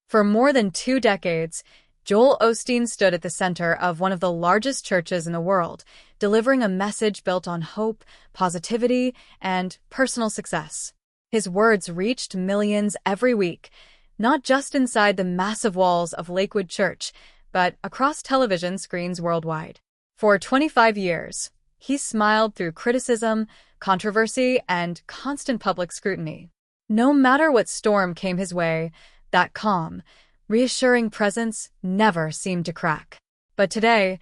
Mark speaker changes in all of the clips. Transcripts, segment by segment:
Speaker 1: For more than 2 decades, Joel Osteen stood at the center of one of the largest churches in the world, delivering a message built on hope, positivity, and personal success. His words reached millions every week, not just inside the massive walls of Lakewood Church, but across television screens worldwide. For 25 years, he smiled through criticism, controversy, and constant public scrutiny. No matter what storm came his way, that calm, reassuring presence never seemed to crack. But today,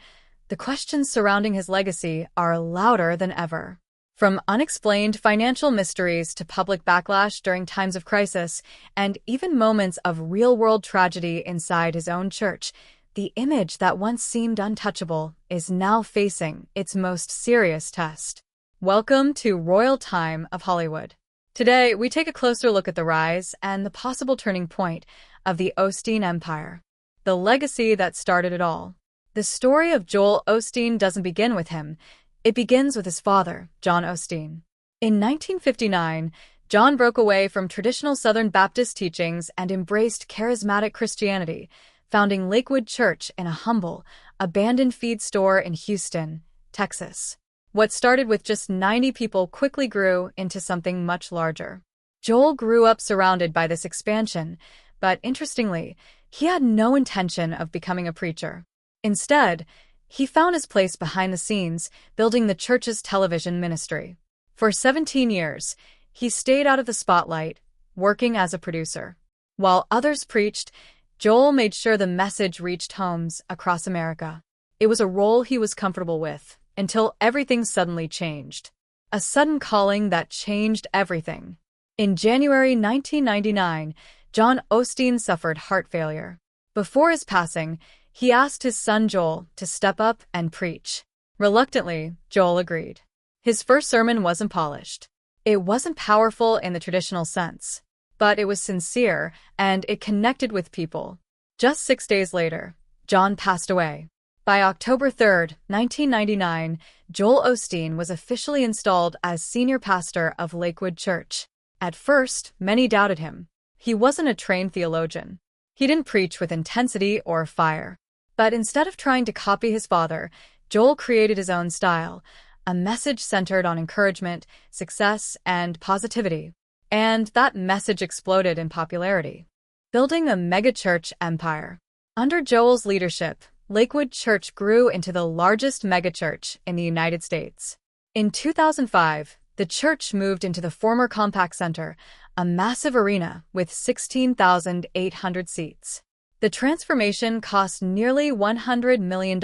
Speaker 1: the questions surrounding his legacy are louder than ever. From unexplained financial mysteries to public backlash during times of crisis, and even moments of real-world tragedy inside his own church, the image that once seemed untouchable is now facing its most serious test. Welcome to Royal Time of Hollywood. Today, we take a closer look at the rise and the possible turning point of the Osteen Empire, the legacy that started it all. The story of Joel Osteen doesn't begin with him. It begins with his father, John Osteen. In 1959, John broke away from traditional Southern Baptist teachings and embraced charismatic Christianity, founding Lakewood Church in a humble, abandoned feed store in Houston, Texas. What started with just 90 people quickly grew into something much larger. Joel grew up surrounded by this expansion, but interestingly, he had no intention of becoming a preacher. Instead, he found his place behind the scenes, building the church's television ministry. For 17 years, he stayed out of the spotlight, working as a producer. While others preached, Joel made sure the message reached homes across America. It was a role he was comfortable with, until everything suddenly changed. A sudden calling that changed everything. In January 1999, John Osteen suffered heart failure. Before his passing, he asked his son Joel to step up and preach. Reluctantly, Joel agreed. His first sermon wasn't polished. It wasn't powerful in the traditional sense, but it was sincere and it connected with people. Just 6 days later, John passed away. By October 3, 1999, Joel Osteen was officially installed as senior pastor of Lakewood Church. At first, many doubted him. He wasn't a trained theologian. He didn't preach with intensity or fire. But instead of trying to copy his father, Joel created his own style, a message centered on encouragement, success, and positivity. And that message exploded in popularity, building a megachurch empire. Under Joel's leadership, Lakewood Church grew into the largest megachurch in the United States. In 2005, the church moved into the former Compaq Center, a massive arena with 16,800 seats. The transformation cost nearly $100 million,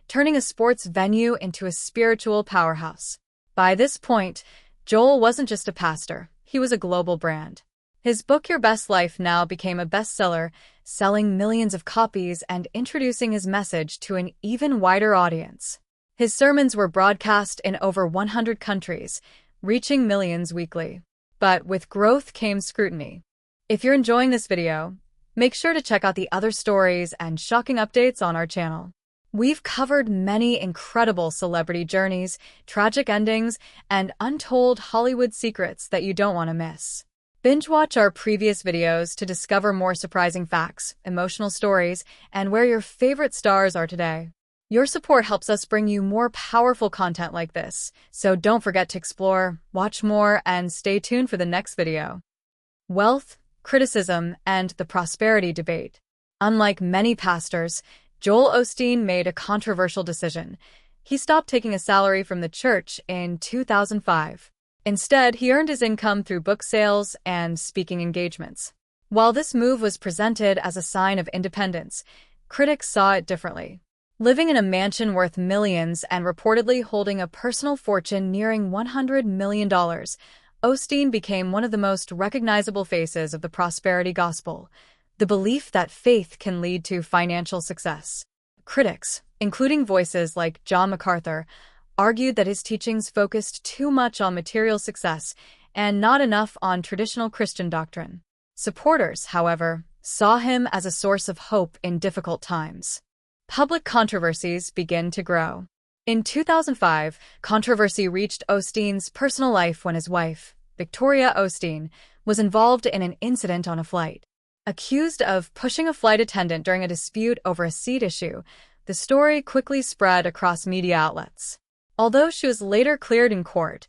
Speaker 1: turning a sports venue into a spiritual powerhouse. By this point, Joel wasn't just a pastor, he was a global brand. His book Your Best Life now became a bestseller, selling millions of copies and introducing his message to an even wider audience. His sermons were broadcast in over 100 countries, reaching millions weekly. But with growth came scrutiny. If you're enjoying this video, make sure to check out the other stories and shocking updates on our channel. We've covered many incredible celebrity journeys, tragic endings, and untold Hollywood secrets that you don't want to miss. Binge watch our previous videos to discover more surprising facts, emotional stories, and where your favorite stars are today. Your support helps us bring you more powerful content like this, so don't forget to explore, watch more, and stay tuned for the next video. Wealth, criticism, and the prosperity debate. Unlike many pastors, Joel Osteen made a controversial decision. He stopped taking a salary from the church in 2005. Instead, he earned his income through book sales and speaking engagements. While this move was presented as a sign of independence, critics saw it differently. Living in a mansion worth millions and reportedly holding a personal fortune nearing $100 million, Osteen became one of the most recognizable faces of the prosperity gospel, the belief that faith can lead to financial success. Critics, including voices like John MacArthur, argued that his teachings focused too much on material success and not enough on traditional Christian doctrine. Supporters, however, saw him as a source of hope in difficult times. Public controversies began to grow. In 2005, controversy reached Osteen's personal life when his wife, Victoria Osteen, was involved in an incident on a flight. Accused of pushing a flight attendant during a dispute over a seat issue, the story quickly spread across media outlets. Although she was later cleared in court,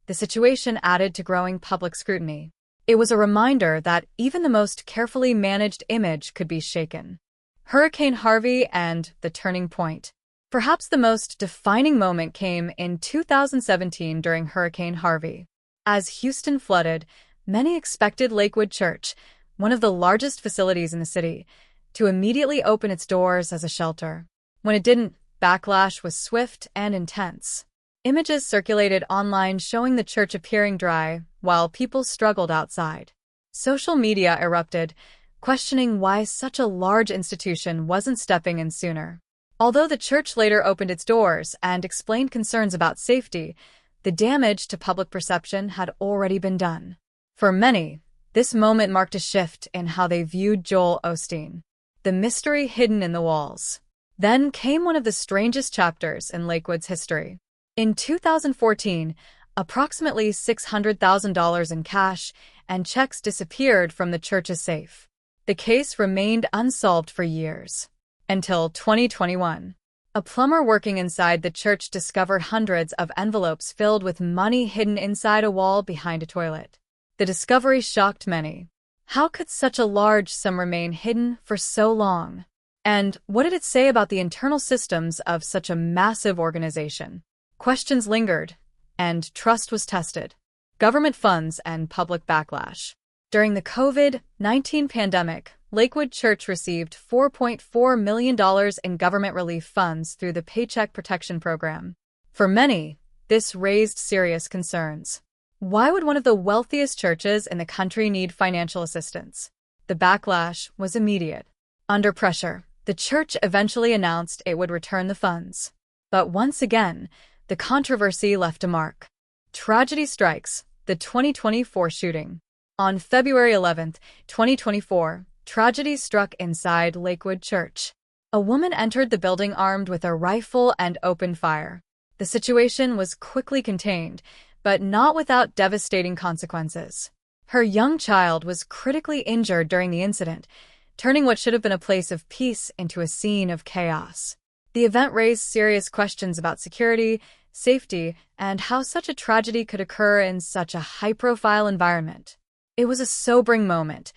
Speaker 1: the situation added to growing public scrutiny. It was a reminder that even the most carefully managed image could be shaken. Hurricane Harvey and the turning point. Perhaps the most defining moment came in 2017 during Hurricane Harvey. As Houston flooded, many expected Lakewood Church, one of the largest facilities in the city, to immediately open its doors as a shelter. When it didn't, backlash was swift and intense. Images circulated online showing the church appearing dry, while people struggled outside. Social media erupted, questioning why such a large institution wasn't stepping in sooner. Although the church later opened its doors and explained concerns about safety, the damage to public perception had already been done. For many, this moment marked a shift in how they viewed Joel Osteen. The mystery hidden in the walls. Then came one of the strangest chapters in Lakewood's history. In 2014, approximately $600,000 in cash and checks disappeared from the church's safe. The case remained unsolved for years. Until 2021. A plumber working inside the church discovered hundreds of envelopes filled with money hidden inside a wall behind a toilet. The discovery shocked many. How could such a large sum remain hidden for so long? And what did it say about the internal systems of such a massive organization? Questions lingered, and trust was tested. Government funds and public backlash. During the COVID-19 pandemic, Lakewood Church received $4.4 million in government relief funds through the Paycheck Protection Program. For many, this raised serious concerns. Why would one of the wealthiest churches in the country need financial assistance? The backlash was immediate. Under pressure, the church eventually announced it would return the funds. But once again, the controversy left a mark. Tragedy strikes, the 2024 shooting. On February 11, 2024, tragedy struck inside Lakewood Church. A woman entered the building armed with a rifle and opened fire. The situation was quickly contained, but not without devastating consequences. Her young child was critically injured during the incident, turning what should have been a place of peace into a scene of chaos. The event raised serious questions about security, safety, and how such a tragedy could occur in such a high-profile environment. It was a sobering moment,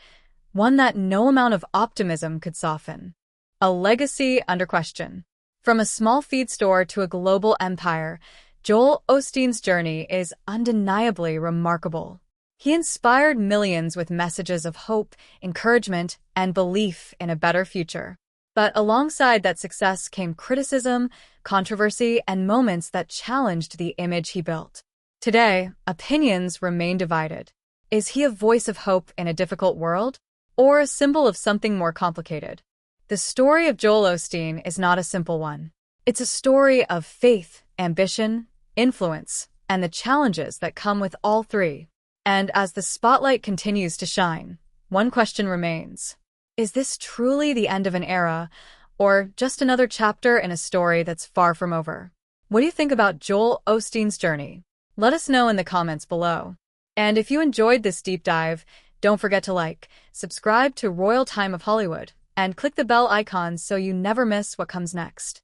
Speaker 1: one that no amount of optimism could soften. A legacy under question. From a small feed store to a global empire, Joel Osteen's journey is undeniably remarkable. He inspired millions with messages of hope, encouragement, and belief in a better future. But alongside that success came criticism, controversy, and moments that challenged the image he built. Today, opinions remain divided. Is he a voice of hope in a difficult world, or a symbol of something more complicated? The story of Joel Osteen is not a simple one. It's a story of faith, ambition, influence, and the challenges that come with all three. And as the spotlight continues to shine, one question remains. Is this truly the end of an era, or just another chapter in a story that's far from over? What do you think about Joel Osteen's journey? Let us know in the comments below. And if you enjoyed this deep dive, don't forget to like, subscribe to Royal Time of Hollywood, and click the bell icon so you never miss what comes next.